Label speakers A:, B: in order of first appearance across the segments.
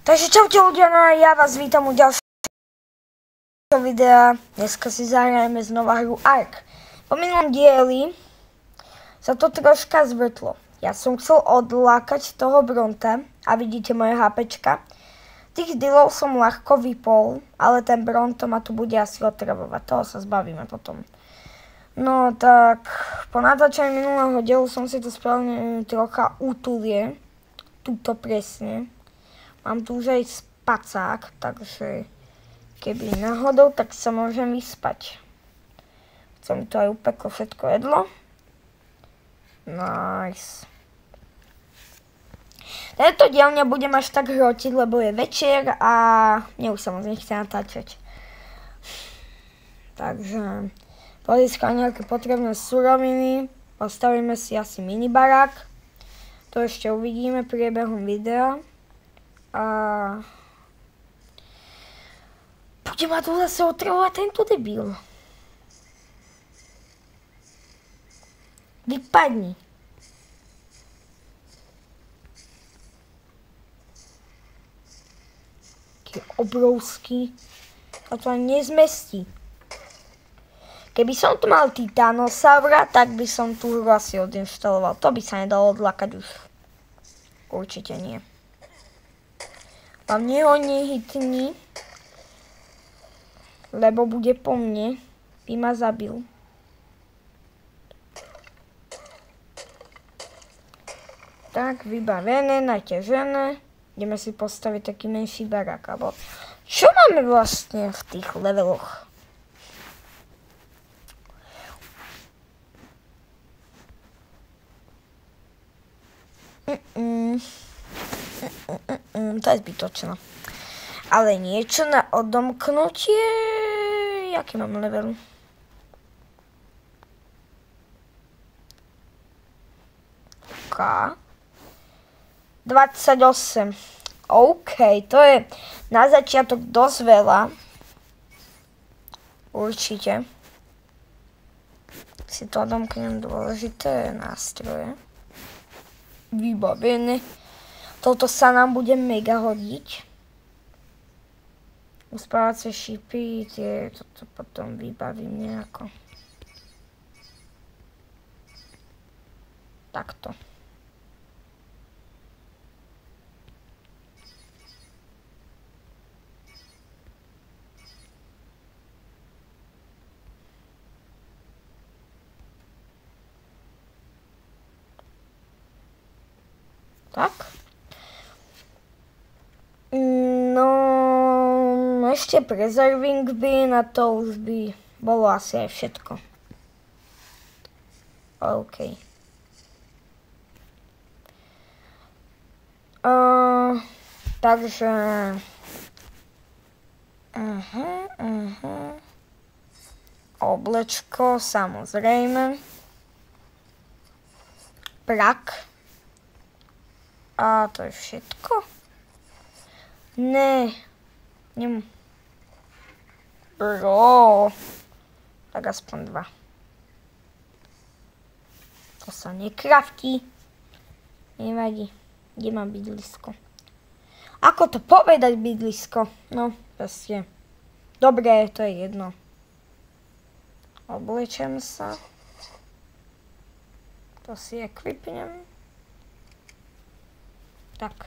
A: Takže čaute ľudia, no a ja vás vítam u ďalšieho videa. Dneska si zahrajeme znova hru Ark. Po minulom dieli sa to troška zvrtlo. Ja som chcel odlákať toho Bronta a vidíte moje HPčka. Tých dealov som ľahko vypol, ale ten Bronto ma tu bude asi otravovať. Toho sa zbavíme potom. No tak, po natáčaní minulého dielu som si to správne trocha utulie. Tuto presne. Mám tu už aj spacák, takže keby náhodou, tak sa môžem vyspať. Chcem to aj upeklo všetko jedlo. Nice. Tento diel nebudem až tak hrotiť, lebo je večer a mne už sa moc nechce natáčať. Takže pozískam nejaké potrebné suroviny. Postavíme si asi minibarák. To ešte uvidíme priebehom videa. A bude ma tu zase otravovať tento debil. Vypadni. Taký obrovský. A to ani nezmestí. Keby som tu mal Titanosaura, tak by som tú hru asi odinštaloval. To by sa nedalo odlakať už. Určite nie. Hlavne ho nehytni, lebo bude po mne, by ma zabil. Tak, vybavené, naťažené. Ideme si postaviť taký menší barák. Alebo čo máme vlastne v tých leveloch? To je zbytočné. Ale niečo na odomknutie... Jaký mám level? OK. 28. OK, to je na začiatok dosť veľa. Určite. Si to odomknem, dôležité nástroje. Vybavené. Toto sa nám bude mega hodiť. Uspávacie šipy, toto potom vybavím nejako. Takto. Tak. No, ešte preserving by, na to už by bolo asi aj všetko. OK. Takže... Oblečko, samozrejme. Prak. A to je všetko? Ne. Bro. Tak aspoň 2. To sa nekraftí. Nevadí. Kde mám bydlisko? Ako to povedať bydlisko? No, proste. Dobre, to je jedno. Oblečem sa. To si equipnem. Tak.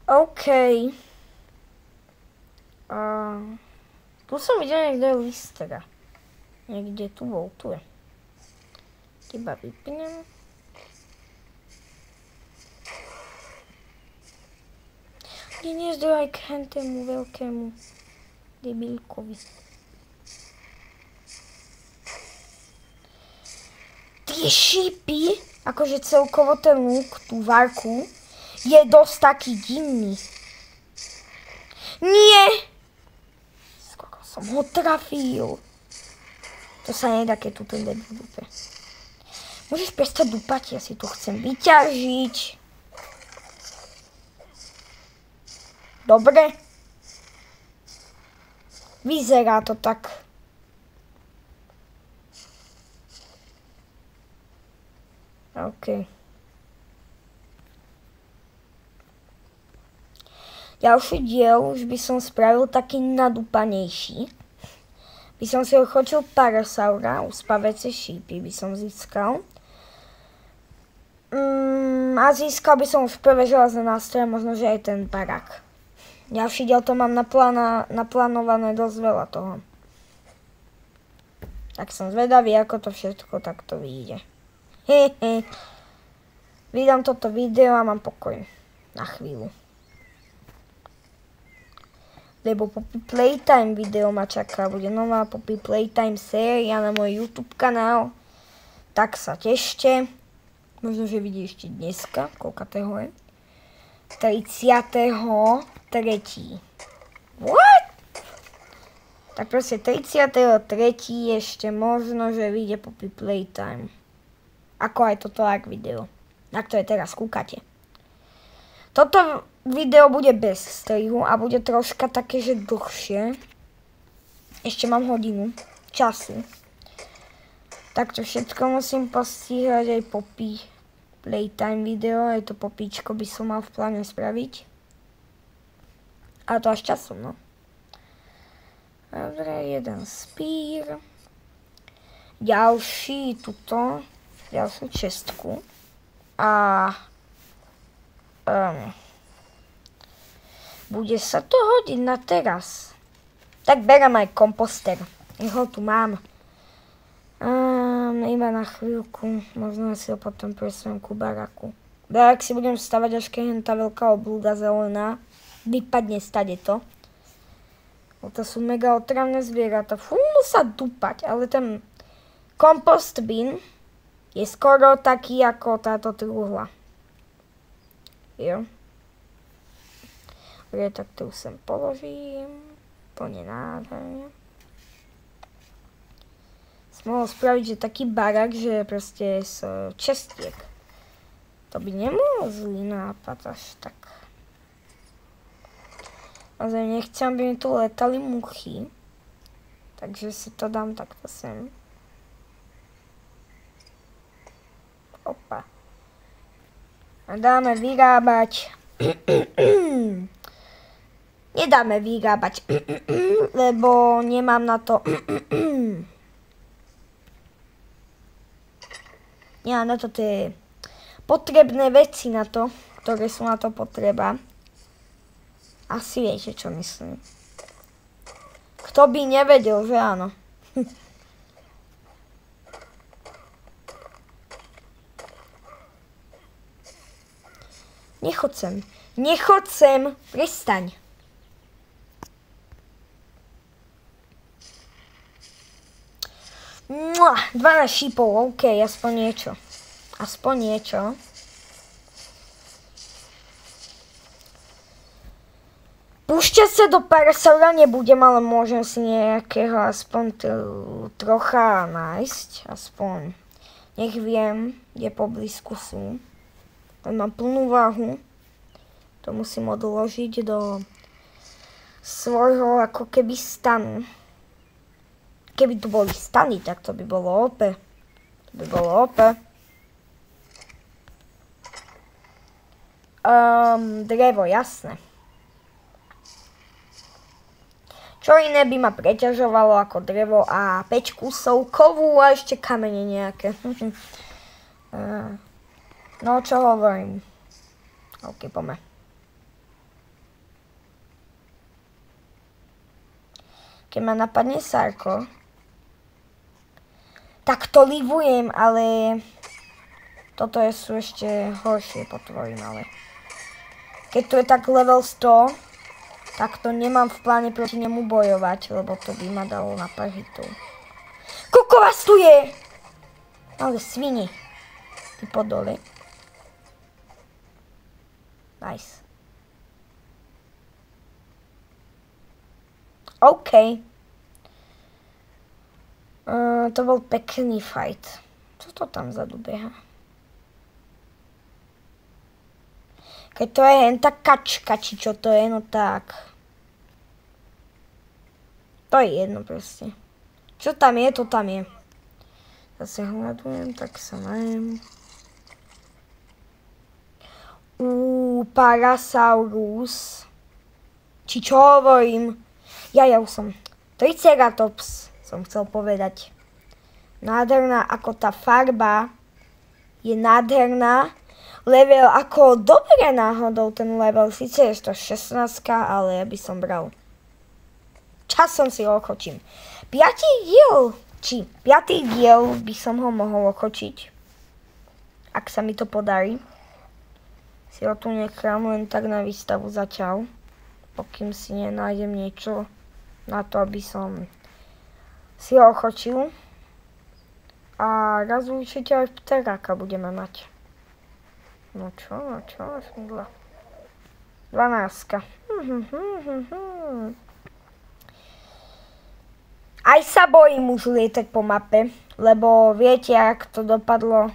A: OK. Tu som videl niekde listera. Niekde tu bol, tu je. Iba vypnem. Kde nezdroj k hentému veľkému debilkovi. Tie šípy, akože celkovo ten luk, tú varku, je dosť taký divný. Nie! Skoro som ho trafil. To sa nedá, keď tu ten debil dupe. Môžeš prestať dupať, ja si to chcem vyťažiť. Dobre. Vyzerá to tak. OK. ďalší diel už by som spravil taký nadúpanejší. By som si ochotil parasaura, uspávacie šípy by som získal. A získal by som už prvé železné nástroje, možno, že aj ten barák. Ďalší diel to mám naplánované dosť veľa toho. Tak som zvedavý, ako to všetko takto vyjde. Vydám toto video a mám pokoj. Na chvíľu. Lebo Poppy Playtime video ma čaká. Bude nová Poppy Playtime séria na môj YouTube kanál. Tak sa tešte. Možno, že vidí ešte dneska. Koľkatého je? 33. What? Tak proste 33. ešte možno, že vyjde Poppy Playtime. Ako aj toto ark video. Na ktoré teraz kúkate. Toto video bude bez strihu a bude troška také, že dlhšie. Ešte mám hodinu času. Tak to všetko musím postíhať, aj Poppy Playtime video. Aj to popíčko by som mal v pláne spraviť. A to až časom, no. Dobre, jeden spír. Ďalší tuto. Ďalšiu čestku. A bude sa to hodiť na teraz. Tak berám aj komposter. Jeho tu mám. Iba na chvíľku. Možno si ho potom presujem ku baraku. Barak si budem stavať, až keď tá veľká oblúda zelená vypadne stade to. To sú mega otravné zvieratá. Fú, sa dúpať. Ale ten kompost bin je skoro taký ako táto truhla. Jo. Dobre, tak tu sem položím. Plne nádherne. Som mohol spraviť, že taký barák, že proste z čestiek. To by nemohol zlý nápad až tak. Ale nechcem, aby mi tu letali muchy. Takže si to dám takto sem. Opa. A dáme vyrábať. Nedáme vyrábať, lebo nemám na to. Nemám na to tie potrebné veci na to, ktoré sú na to potreba. Asi viete, čo myslím. Kto by nevedel, že áno. Nechoď sem. Nechoď sem. Prestaň. Mua, 12 šípov, OK, aspoň niečo. Aspoň niečo. Púšťať sa do parasaura nebudem, ale môžem si nejakého aspoň trocha nájsť. Aspoň. Nech viem, kde poblízku sú. Mám plnú váhu. To musím odložiť do svojho ako keby stanu. Keby tu boli stany, tak to by bolo OP. To by bolo OP. Drevo, jasné. Čo iné by ma preťažovalo ako drevo a 5 kusov kovu a ešte kamene nejaké. No, čo hovorím? OK, poďme. Keď ma napadne Sarko, tak to livujem, ale toto sú ešte horšie, potvorím, ale keď tu je tak level 100, tak to nemám v pláne proti nemu bojovať, lebo to by ma dalo na pár hitov. Koľko vás tu je? Ale svini. Ty podole. Nice. OK. To bol pekný fight. Čo to tam vzadu beha? Keď to je jen tá kačka, či čo to je, no tak. To je jedno proste. Čo tam je, to tam je. Zase hľadujem, tak sa najem. Parasaurus. Či čo hovorím? Ja už som. Triceratops som chcel povedať. Nádherná ako tá farba. Je nádherná. Level ako dobre náhodou ten level. Sice je to 16, ale ja by som bral. Časom si ho ochočím. 5. diel by som ho mohol ochočiť. Ak sa mi to podarí. Si ho tu nechám len tak na výstavu zatiaľ. Pokým si nenájdem niečo na to, aby som si ho ochočil. A raz určite aj pteráka budeme mať. No čo, šmudla. 12. Aj sa bojím už lietať po mape, lebo viete, jak to dopadlo.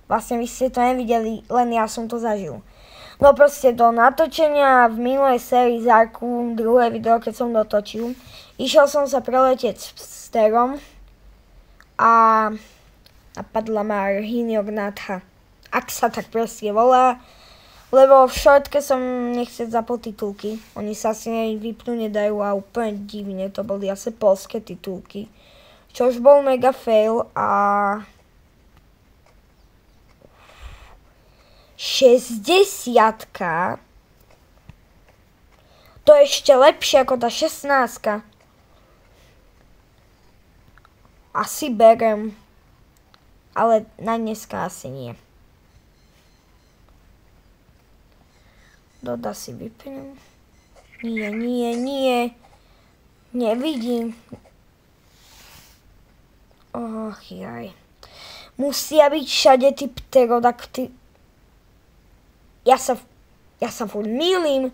A: Vlastne vy ste to nevideli, len ja som to zažil. No proste do natočenia v minulej sérii z Arku, druhé video, keď som dotočil, išiel som sa preletieť s pterom a napadla ma Arhiniognatta. Ak sa tak proste volá, lebo v shortke som nechcel za podtitulky. Oni sa asi vypnú nedajú a úplne divne, to boli asi poľské titulky. Čož bol mega fail a 60-ka. To je ešte lepšie ako tá 16-ka. Asi berem. Ale na dneska asi nie. Doda si vypnem. Nie. Nevidím. Och jaj. Musia byť všade tí pterodakty. Ja sa furt mýlim.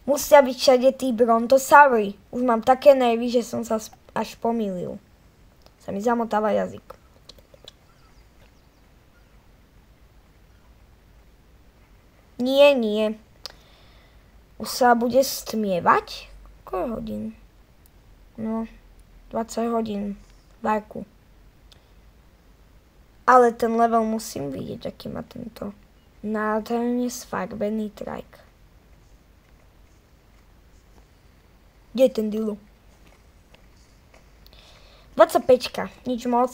A: Musia byť všade tí brontosaury. Už mám také nervy, že som sa až pomýlil. Sa mi zamotáva jazyk. Nie. Už sa bude stmievať? Koľko hodín? No, 20 hodín v Arku. Ale ten level musím vidieť, aký má tento nádherne sfarbený trike. Kde je ten dilo? 25, nič moc.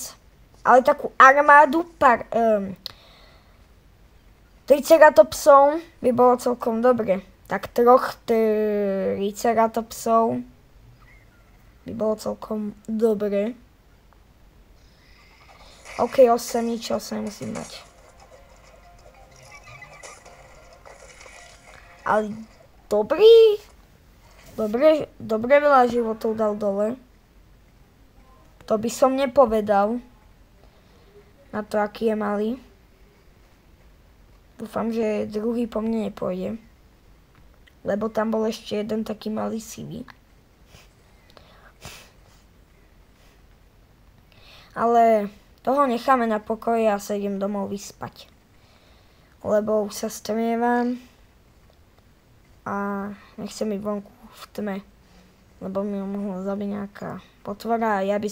A: Ale takú armádu triceratopsov by bolo celkom dobre. Tak 3 triceratopsov by bolo celkom dobre. OK, 8, nič 8 musím mať. Ale dobre veľa životov dal dole. To by som nepovedal. Na to, aký je malý. Dúfam, že druhý po mne nepôjde. Lebo tam bol ešte jeden taký malý sivý. Ale toho necháme na pokoji a sa idem domov vyspať. Lebo už sa stmievam. A nechcem byť vonku v tme. Lebo mi ho mohla zabiť nejaká potvora a ja by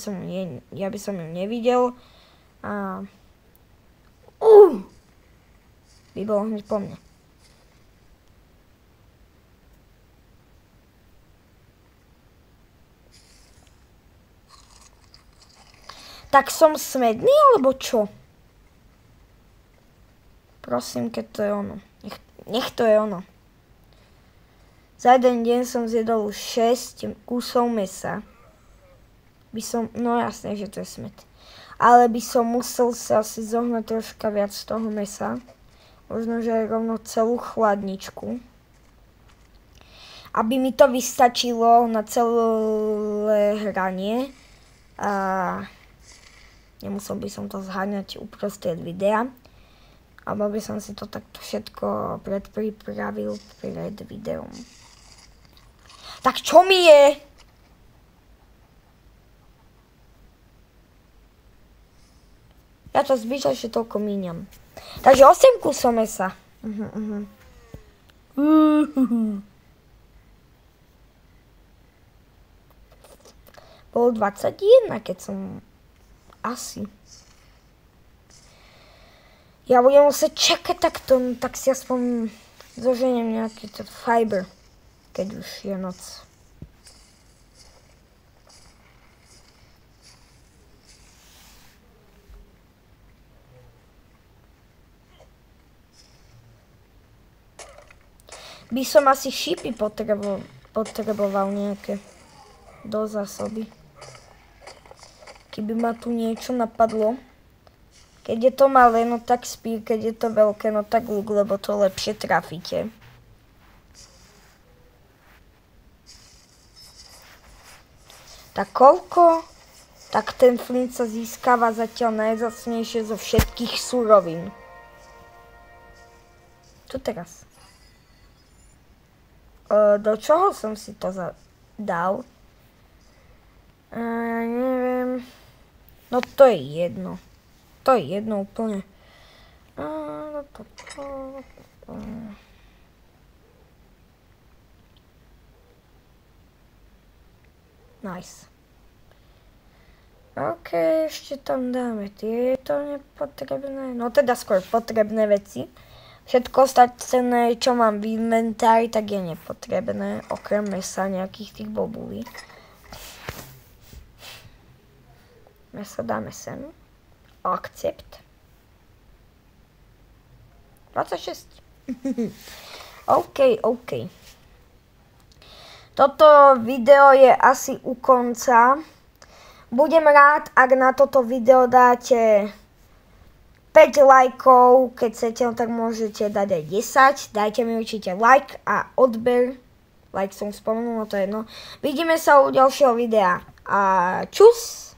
A: som ju nevidel. A by bolo hneď po mne. Tak som smedný, alebo čo? Prosím, keď to je ono. Nech to je ono. Za jeden deň som zjedol 6 kusov mesa. No jasné, že to je smet. Ale by som musel sa asi zohnať troška viac z toho mesa. Možno, že aj rovno celú chladničku. Aby mi to vystačilo na celé hranie. A nemusel by som to zháňať uprostred videa. Alebo by som si to takto všetko predpripravil pred videom. Tak čo mi je? Ja to zbytočne toľko míňam. Takže 8 kusov mesa. Bolo 21, keď som... Asi. Ja budem musieť čakať takto, tak si aspoň zoženiem nejaký ten fiber. keď už je noc. By som asi šípy potreboval nejaké do zásoby. Keby ma tu niečo napadlo. Keď je to malé, no tak spír, keď je to veľké, no tak luk, lebo to lepšie trafíte. Tak koľko? Tak ten flint sa získava zatiaľ najvzácnejšie zo všetkých surovín. Čo teraz? Do čoho som si to dal? Neviem. No to je jedno. To je jedno úplne. Nice. OK, ešte tam dáme tieto nepotrebné. No teda skôr potrebné veci. Všetko ostatné, čo mám v inventári, tak je nepotrebné, okrem mesa nejakých tých bobulí. Meso dáme sem. Akcept. 26. OK. Toto video je asi u konca. Budem rád, ak na toto video dáte 5 lajkov, keď chcete, tak môžete dať aj 10. Dajte mi určite like a odber. Like som spomenul, no to je jedno. Vidíme sa u ďalšieho videa. A čus!